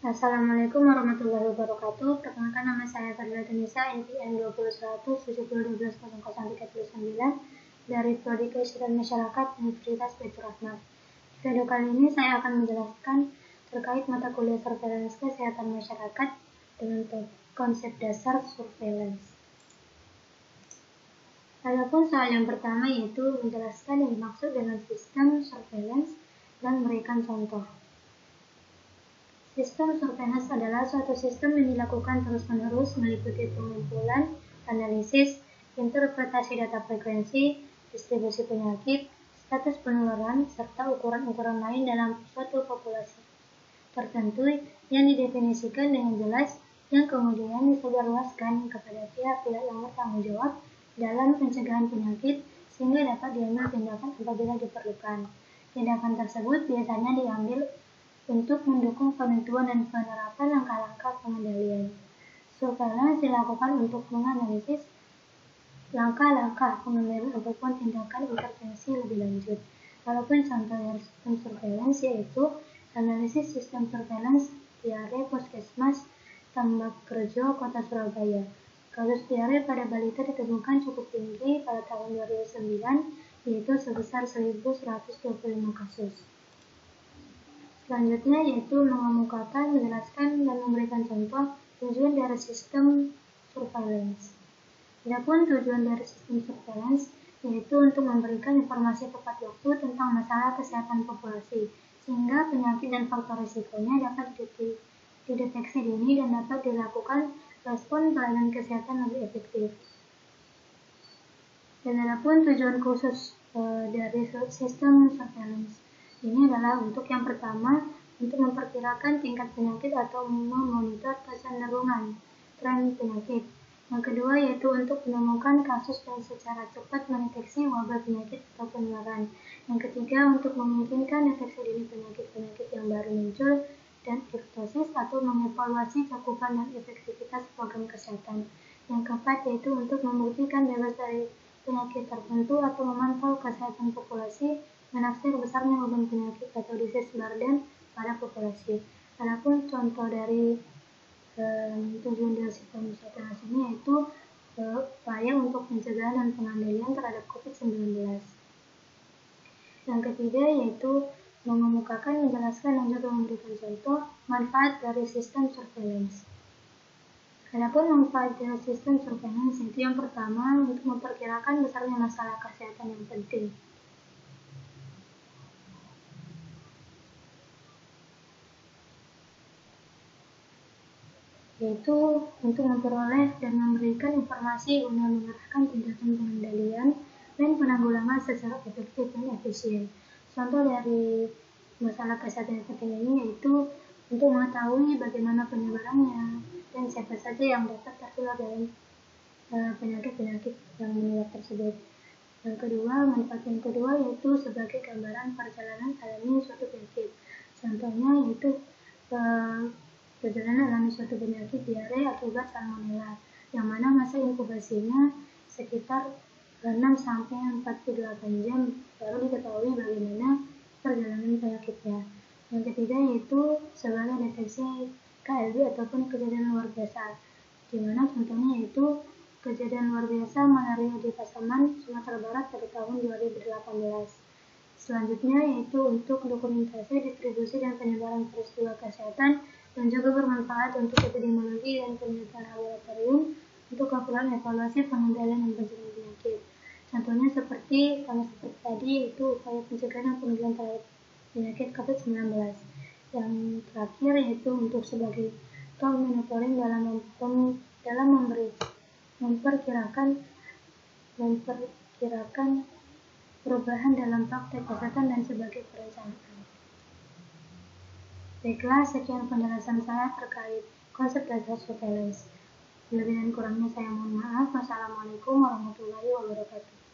Assalamualaikum warahmatullahi wabarakatuh. Perkenalkan, nama saya Fadila Denisa, NPM 20170120039 dari Prodi Kesehatan Masyarakat Universitas Baitur Rahmat. Video kali ini saya akan menjelaskan terkait mata kuliah surveillance kesehatan masyarakat dengan konsep dasar surveillance. Adapun soal yang pertama yaitu menjelaskan yang dimaksud dengan sistem surveillance dan memberikan contoh. Sistem surveillance adalah suatu sistem yang dilakukan terus-menerus meliputi pengumpulan, analisis, interpretasi data frekuensi, distribusi penyakit, status penularan, serta ukuran-ukuran lain dalam suatu populasi tertentu yang didefinisikan dengan jelas, yang kemudian disebarluaskan kepada pihak-pihak yang bertanggung jawab dalam pencegahan penyakit sehingga dapat diambil tindakan apabila diperlukan. Tindakan tersebut biasanya diambil untuk mendukung penentuan dan penerapan langkah-langkah pengendalian. Surveillance dilakukan untuk menganalisis langkah-langkah pengendalian ataupun tindakan intervensi lebih lanjut. Adapun contoh dari sistem surveillance yaitu analisis sistem surveillance diare Puskesmas Tambakrejo, Kota Surabaya. Kasus diare pada balita ditemukan cukup tinggi pada tahun 2009, yaitu sebesar 1.125 kasus. Selanjutnya yaitu mengemukakan, menjelaskan, dan memberikan contoh tujuan dari sistem surveillance. Adapun tujuan dari sistem surveillance yaitu untuk memberikan informasi tepat waktu tentang masalah kesehatan populasi, sehingga penyakit dan faktor risikonya dapat dideteksi dini dan dapat dilakukan respon pelayanan kesehatan lebih efektif. Dan adapun tujuan khusus dari sistem surveillance ini adalah untuk yang pertama, untuk memperkirakan tingkat penyakit atau memonitor kecenderungan tren penyakit. Yang kedua yaitu untuk menemukan kasus dan secara cepat mendeteksi wabah penyakit atau penularan. Yang ketiga untuk memungkinkan deteksi dini penyakit-penyakit yang baru muncul dan diagnosis atau mengevaluasi cakupan dan efektivitas program kesehatan. Yang keempat yaitu untuk membuktikan bebas dari penyakit tertentu atau memantau kesehatan populasi, menaksir besarnya beban penyakit atau disease burden pada populasi. Adapun contoh dari tujuan dari sistem surveillance ini yaitu upaya untuk pencegahan dan pengendalian terhadap COVID-19. Yang ketiga yaitu mengemukakan, menjelaskan, dan juga memberikan contoh manfaat dari sistem surveillance. Adapun manfaat dari sistem surveillance itu yang pertama untuk memperkirakan besarnya masalah kesehatan yang penting. Yaitu untuk memperoleh dan memberikan informasi guna mengarahkan tindakan pengendalian dan penanggulangan secara efektif dan efisien. Contoh dari masalah kesehatan yang penting ini yaitu untuk mengetahui bagaimana penyebarannya dan siapa saja yang dapat tertular dalam penyakit-penyakit yang menular tersebut. Manfaat yang kedua yaitu sebagai gambaran perjalanan alami suatu penyakit. Contohnya yaitu perjalanan alami suatu penyakit diare akibat salmonella, yang mana masa inkubasinya sekitar 6-48 jam baru diketahui bagaimana perjalanan penyakitnya. Yang ketiga yaitu sebagai deteksi KLB ataupun kejadian luar biasa, di mana contohnya yaitu kejadian luar biasa malaria di Pasaman, Sumatera Barat pada tahun 2018. Selanjutnya yaitu untuk dokumentasi, distribusi, dan penyebaran peristiwa kesehatan dan juga bermanfaat untuk epidemiologi dan penelitian laboratorium untuk keperluan evaluasi pengendalian dan pencegahan penyakit. Contohnya seperti tadi itu upaya pencegahan dan pengendalian terhadap penyakit COVID-19. Yang terakhir yaitu untuk sebagai tool monitoring dalam memperkirakan perubahan dalam praktek kesehatan dan sebagai perencanaan. Baiklah, sekian penjelasan saya terkait konsep dasar surveillance. Lebih dan kurangnya saya mohon maaf. Wassalamualaikum warahmatullahi wabarakatuh.